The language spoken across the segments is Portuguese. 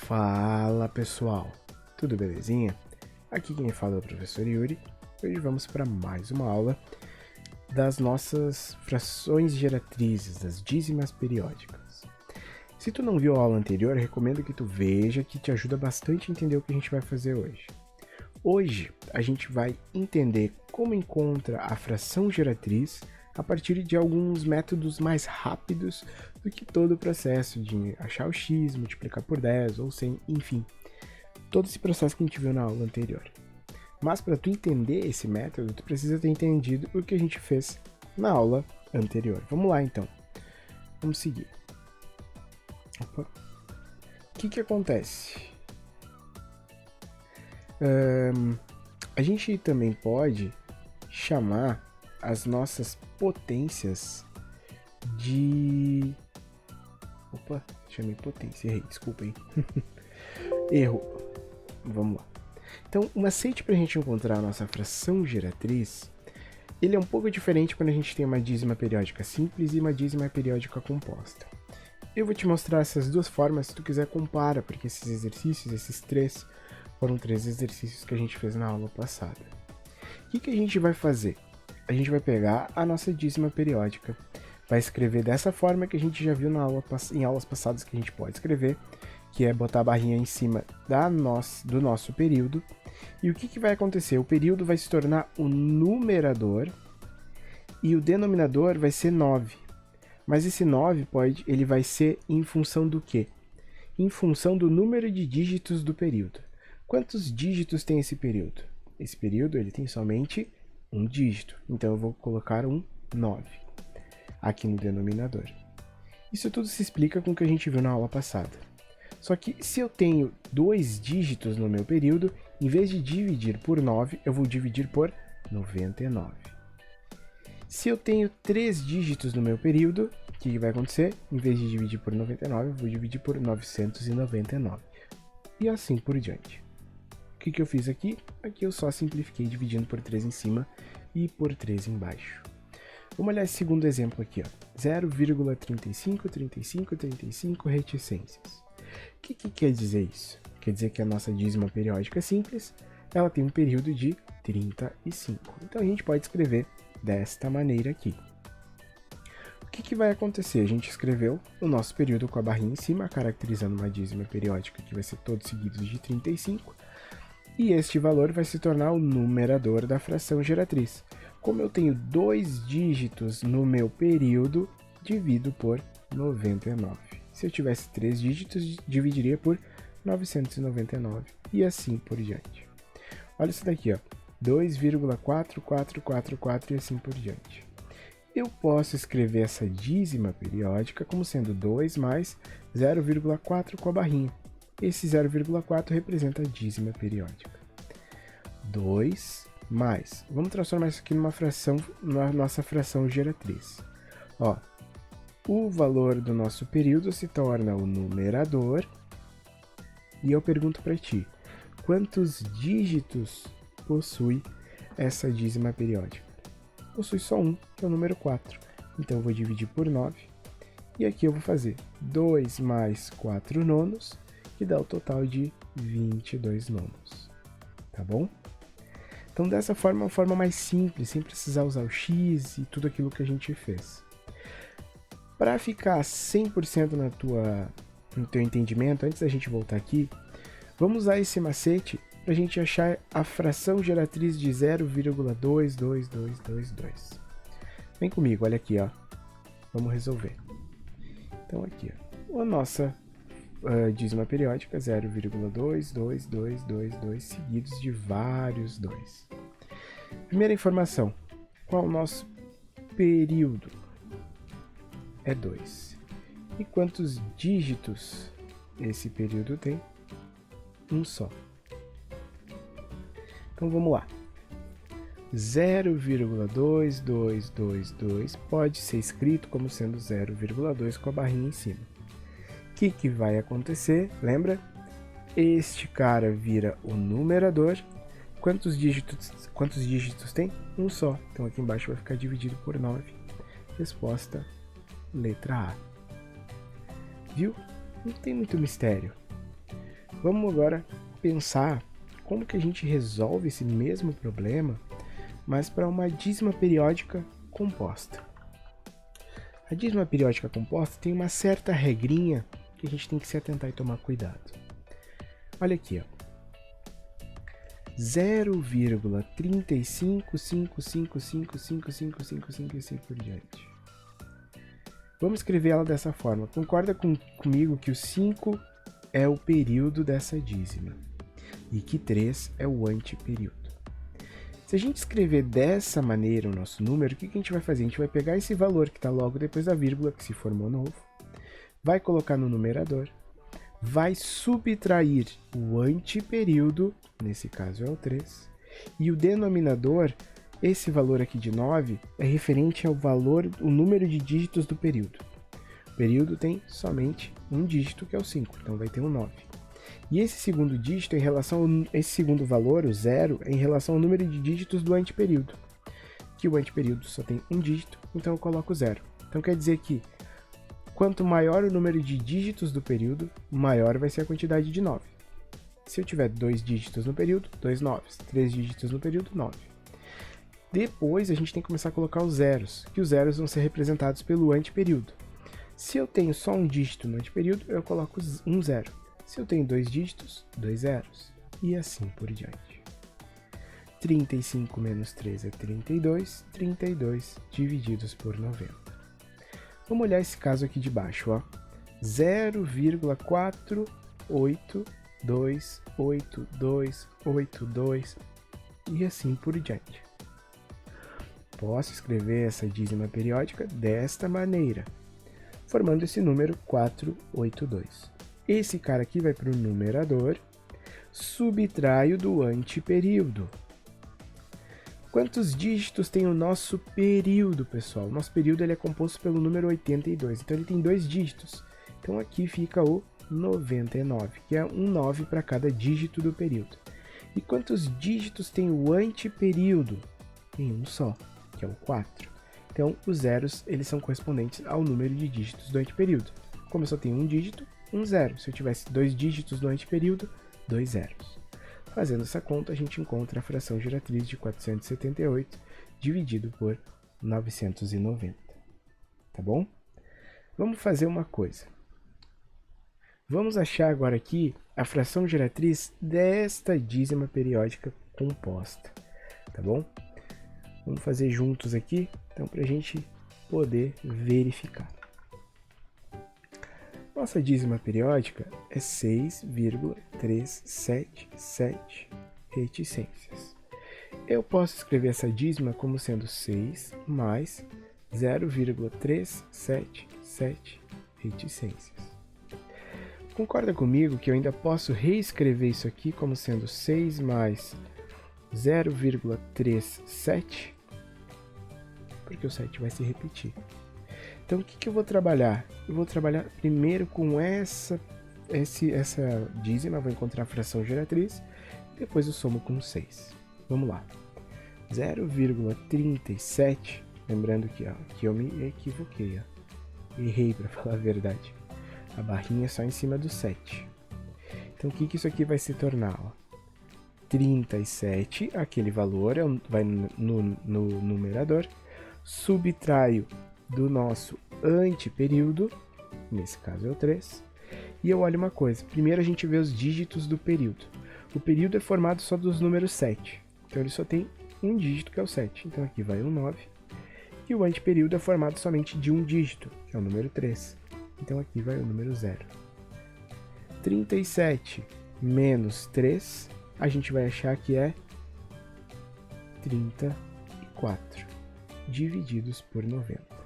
Fala pessoal, tudo belezinha? Aqui quem fala é o professor Yuri. Hoje vamos para mais uma aula das nossas frações geratrizes, das dízimas periódicas. Se tu não viu a aula anterior, recomendo que tu veja, que te ajuda bastante a entender o que a gente vai fazer hoje. Hoje a gente vai entender como encontra a fração geratriz a partir de alguns métodos mais rápidos do que todo o processo de achar o x, multiplicar por 10 ou 100, enfim, todo esse processo que a gente viu na aula anterior. Mas para tu entender esse método, tu precisa ter entendido o que a gente fez na aula anterior. Vamos lá então, vamos seguir. Opa. O que acontece? A gente também pode chamar as nossas potências de... Opa, chamei potência, errei, desculpa aí. Erro. Vamos lá. Então, o macete para a gente encontrar a nossa fração geratriz, ele é um pouco diferente quando a gente tem uma dízima periódica simples e uma dízima periódica composta. Eu vou te mostrar essas duas formas, se tu quiser compara, porque esses exercícios, esses três, foram 3 exercícios que a gente fez na aula passada. O que a gente vai fazer? A gente vai pegar a nossa dízima periódica, vai escrever dessa forma que a gente já viu em aulas passadas que a gente pode escrever, que é botar a barrinha em cima do nosso período. E o que vai acontecer? O período vai se tornar o numerador e o denominador vai ser 9. Mas esse 9 ele vai ser em função do quê? Em função do número de dígitos do período. Quantos dígitos tem esse período? Esse período ele tem somente um dígito, então eu vou colocar um 9 aqui no denominador. Isso tudo se explica com o que a gente viu na aula passada. Só que se eu tenho 2 dígitos no meu período, em vez de dividir por 9, eu vou dividir por 99. Se eu tenho 3 dígitos no meu período, o que vai acontecer? Em vez de dividir por 99, eu vou dividir por 999. E assim por diante. O que eu fiz aqui? Aqui eu só simplifiquei dividindo por 3 em cima e por 3 embaixo. Vamos olhar esse segundo exemplo aqui, 0,353535 reticências. O que quer dizer isso? Quer dizer que a nossa dízima periódica simples, ela tem um período de 35. Então a gente pode escrever desta maneira aqui. O que vai acontecer? A gente escreveu o nosso período com a barrinha em cima, caracterizando uma dízima periódica que vai ser todos seguidos de 35. E este valor vai se tornar o numerador da fração geratriz. Como eu tenho 2 dígitos no meu período, divido por 99. Se eu tivesse 3 dígitos, dividiria por 999 e assim por diante. Olha isso daqui, 2,4444 e assim por diante. Eu posso escrever essa dízima periódica como sendo 2 mais 0,4 com a barrinha. Esse 0,4 representa a dízima periódica. 2 mais... Vamos transformar isso aqui numa fração, na nossa fração geratriz. O valor do nosso período se torna o numerador. E eu pergunto para ti, quantos dígitos possui essa dízima periódica? Possui só um, que é o número 4. Então eu vou dividir por 9. E aqui eu vou fazer 2 mais 4 nonos, que dá o total de 22 nonos. Tá bom? Então dessa forma é uma forma mais simples, sem precisar usar o x e tudo aquilo que a gente fez. Para ficar 100% no teu entendimento, antes da gente voltar aqui, vamos usar esse macete para a gente achar a fração geratriz de 0,22222. Vem comigo, olha aqui, Vamos resolver. Então aqui, a nossa dízima periódica 0,22222 seguidos de vários 2. Primeira informação, qual o nosso período? É 2. E quantos dígitos esse período tem? Um só. Então vamos lá. 0,2222 pode ser escrito como sendo 0,2 com a barrinha em cima. O que vai acontecer? Lembra? Este cara vira o numerador. Quantos dígitos tem? Um só. Então aqui embaixo vai ficar dividido por 9. Resposta, letra A. Viu? Não tem muito mistério. Vamos agora pensar como que a gente resolve esse mesmo problema, mas para uma dízima periódica composta. A dízima periódica composta tem uma certa regrinha que a gente tem que se atentar e tomar cuidado. Olha aqui, ó. 0,35555555 e assim por diante. Vamos escrever ela dessa forma. Concorda comigo que o 5 é o período dessa dízima e que 3 é o antiperíodo. Se a gente escrever dessa maneira o nosso número, o que a gente vai fazer? A gente vai pegar esse valor que está logo depois da vírgula, que se formou novo, vai colocar no numerador, vai subtrair o antiperíodo, nesse caso é o 3, e o denominador, esse valor aqui de 9, é referente ao valor, o número de dígitos do período. O período tem somente um dígito, que é o 5, então vai ter um 9. E esse segundo dígito, esse segundo valor, o 0, é em relação ao número de dígitos do antiperíodo. Que o antiperíodo só tem um dígito, então eu coloco 0. Então quer dizer que quanto maior o número de dígitos do período, maior vai ser a quantidade de 9. Se eu tiver 2 dígitos no período, 2 noves. 3 dígitos no período, 9. Depois a gente tem que começar a colocar os zeros, que os zeros vão ser representados pelo antiperíodo. Se eu tenho só um dígito no antiperíodo, eu coloco um 0. Se eu tenho 2 dígitos, 2 zeros. E assim por diante. 35 menos 3 é 32. 32 divididos por 90. Vamos olhar esse caso aqui de baixo, ó. 0,4828282 e assim por diante. Posso escrever essa dízima periódica desta maneira, formando esse número 482. Esse cara aqui vai para o numerador, subtraio do antiperíodo. Quantos dígitos tem o nosso período, pessoal? O nosso período ele é composto pelo número 82, então ele tem 2 dígitos. Então aqui fica o 99, que é um 9 para cada dígito do período. E quantos dígitos tem o antiperíodo? Tem um só, que é o 4. Então os zeros eles são correspondentes ao número de dígitos do antiperíodo. Como eu só tenho um dígito, um 0. Se eu tivesse 2 dígitos do antiperíodo, 2 zeros. Fazendo essa conta, a gente encontra a fração geratriz de 478 dividido por 990. Tá bom? Vamos fazer uma coisa. Vamos achar agora aqui a fração geratriz desta dízima periódica composta. Tá bom? Vamos fazer juntos aqui, então, para a gente poder verificar. Nossa dízima periódica é 6,377 reticências. Eu posso escrever essa dízima como sendo 6 mais 0,377 reticências. Concorda comigo que eu ainda posso reescrever isso aqui como sendo 6 mais 0,37? Porque o 7 vai se repetir. Então, o que eu vou trabalhar? Eu vou trabalhar primeiro com essa dízima, vou encontrar a fração geratriz, depois eu somo com 6. Vamos lá. 0,37, lembrando que eu me equivoquei, ó. Errei, para falar a verdade. A barrinha é só em cima do 7. Então, o que isso aqui vai se tornar? Ó? 37, aquele valor vai no numerador, subtraio do nosso antiperíodo, nesse caso é o 3, e eu olho uma coisa, primeiro a gente vê os dígitos do período. O período é formado só dos números 7, então ele só tem um dígito que é o 7, então aqui vai um 9, e o antiperíodo é formado somente de um dígito, que é o número 3, então aqui vai o número 0. 37 menos 3, a gente vai achar que é 34, divididos por 90.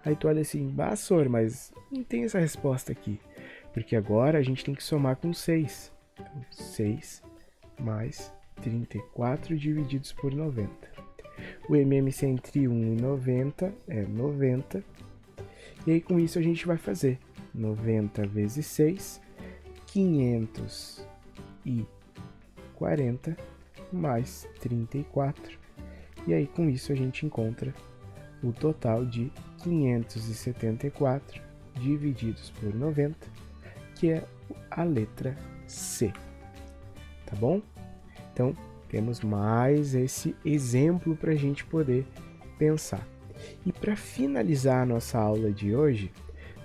Aí tu olha assim, Bassor, mas não tem essa resposta aqui. Porque agora a gente tem que somar com 6. Então, 6 mais 34 divididos por 90. O MMC entre 1 e 90 é 90. E aí com isso a gente vai fazer 90 vezes 6, 540 mais 34. E aí com isso a gente encontra o total de 574 divididos por 90, que é a letra C. Tá bom? Então, temos mais esse exemplo para a gente poder pensar. E para finalizar a nossa aula de hoje,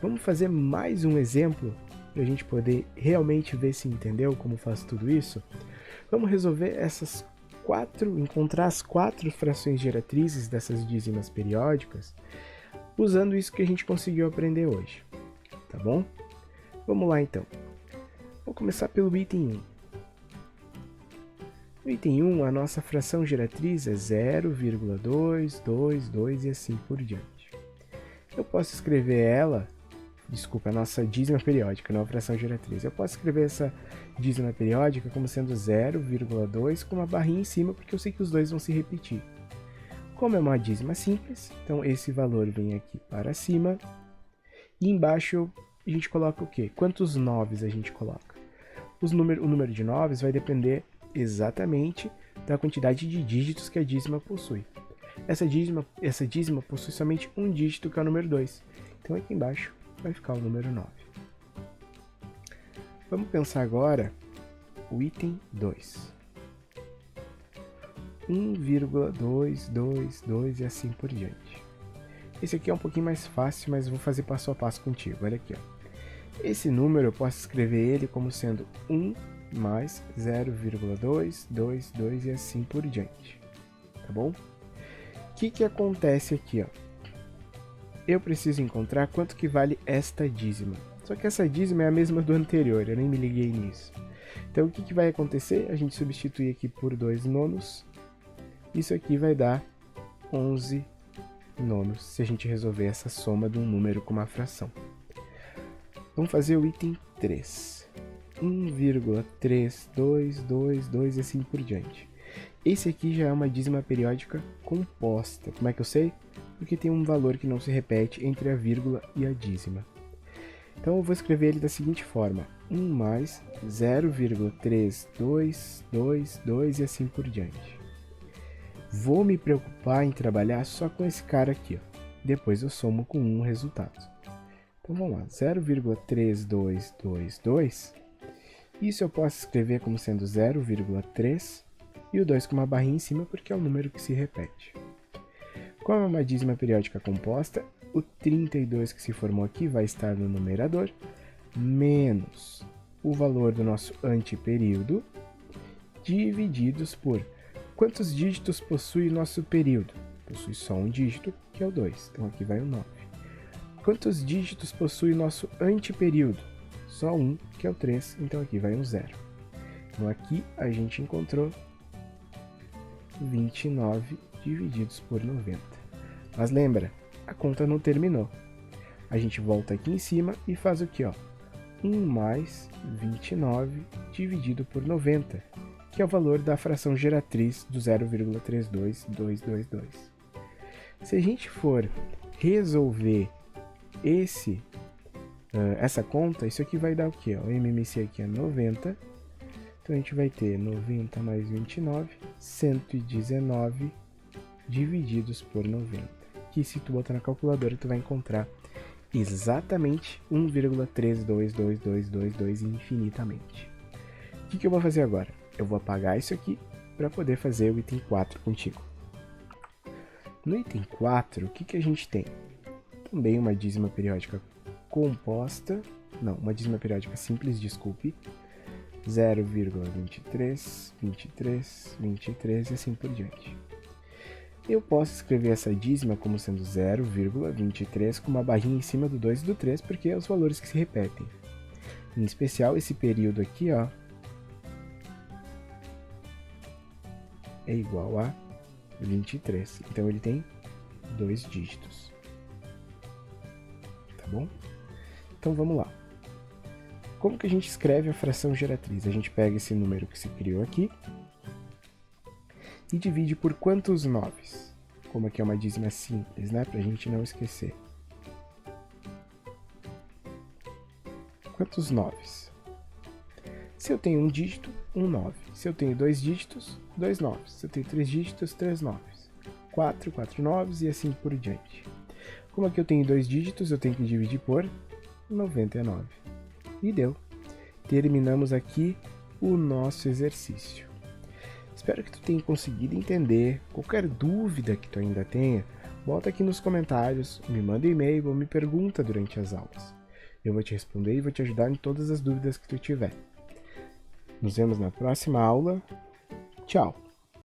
vamos fazer mais um exemplo para a gente poder realmente ver se entendeu como faz tudo isso? Vamos resolver encontrar as 4 frações geratrizes dessas dízimas periódicas, usando isso que a gente conseguiu aprender hoje, tá bom? Vamos lá então. Vou começar pelo item 1. No item 1, a nossa fração geratriz é 0,222 e assim por diante. Eu posso escrever a nossa dízima periódica, não a fração geratriz. Eu posso escrever essa dízima periódica como sendo 0,2 com uma barrinha em cima, porque eu sei que os dois vão se repetir. Como é uma dízima simples, então esse valor vem aqui para cima. E embaixo a gente coloca o quê? Quantos noves a gente coloca? O número de noves vai depender exatamente da quantidade de dígitos que a dízima possui. Essa dízima possui somente um dígito, que é o número 2. Então aqui embaixo vai ficar o número 9. Vamos pensar agora o item 2. 1,222 e assim por diante. Esse aqui é um pouquinho mais fácil, mas vou fazer passo a passo contigo. Olha aqui, ó. Esse número eu posso escrever ele como sendo 1 mais 0,222 e assim por diante. Tá bom? O que acontece aqui, ó? Eu preciso encontrar quanto que vale esta dízima. Só que essa dízima é a mesma do anterior, eu nem me liguei nisso. Então o que vai acontecer? A gente substitui aqui por 2 nonos. Isso aqui vai dar 11 nonos, se a gente resolver essa soma de um número com uma fração. Vamos fazer o item 3. 1,3222 e assim por diante. Esse aqui já é uma dízima periódica composta. Como é que eu sei? Porque tem um valor que não se repete entre a vírgula e a dízima. Então eu vou escrever ele da seguinte forma: 1 mais 0,3222 e assim por diante. Vou me preocupar em trabalhar só com esse cara aqui, ó. Depois eu somo com o resultado. Então vamos lá, 0,3222. Isso eu posso escrever como sendo 0,3 e o 2 com uma barrinha em cima, porque é o número que se repete. Como é uma dízima periódica composta, o 32 que se formou aqui vai estar no numerador, menos o valor do nosso antiperíodo, divididos por quantos dígitos possui o nosso período. Possui só um dígito, que é o 2, então aqui vai o 9. Quantos dígitos possui o nosso antiperíodo? Só um, que é o 3, então aqui vai um 0. Então aqui a gente encontrou 29 divididos por 90. Mas lembra, a conta não terminou. A gente volta aqui em cima e faz o que, ó? 1 mais 29 dividido por 90, que é o valor da fração geratriz do 0,32222. Se a gente for resolver essa conta, isso aqui vai dar o quê? O MMC aqui é 90, então a gente vai ter 90 mais 29, 119 divididos por 90, que se tu botar na calculadora tu vai encontrar exatamente 1,32222 infinitamente. O que eu vou fazer agora? Eu vou apagar isso aqui para poder fazer o item 4 contigo. No item 4, o que a gente tem? Também uma dízima periódica composta, não, uma dízima periódica simples, desculpe, 0,23, 23, 23 e assim por diante. Eu posso escrever essa dízima como sendo 0,23 com uma barrinha em cima do 2 e do 3, porque é os valores que se repetem. Em especial, esse período aqui, ó, é igual a 23. Então, ele tem 2 dígitos. Tá bom? Então, vamos lá. Como que a gente escreve a fração geratriz? A gente pega esse número que se criou aqui e divide por quantos noves? Como aqui é uma dízima simples, né? Pra gente não esquecer. Quantos noves? Se eu tenho um dígito, 1 9. Se eu tenho 2 dígitos, 2 noves. Se eu tenho 3 dígitos, 3 noves. 4 noves e assim por diante. Como aqui eu tenho 2 dígitos, eu tenho que dividir por 99. E deu. terminamos aqui o nosso exercício. Espero que tu tenha conseguido entender. Qualquer dúvida que tu ainda tenha, bota aqui nos comentários, me manda um e-mail ou me pergunta durante as aulas. Eu vou te responder e vou te ajudar em todas as dúvidas que tu tiver. Nos vemos na próxima aula. Tchau!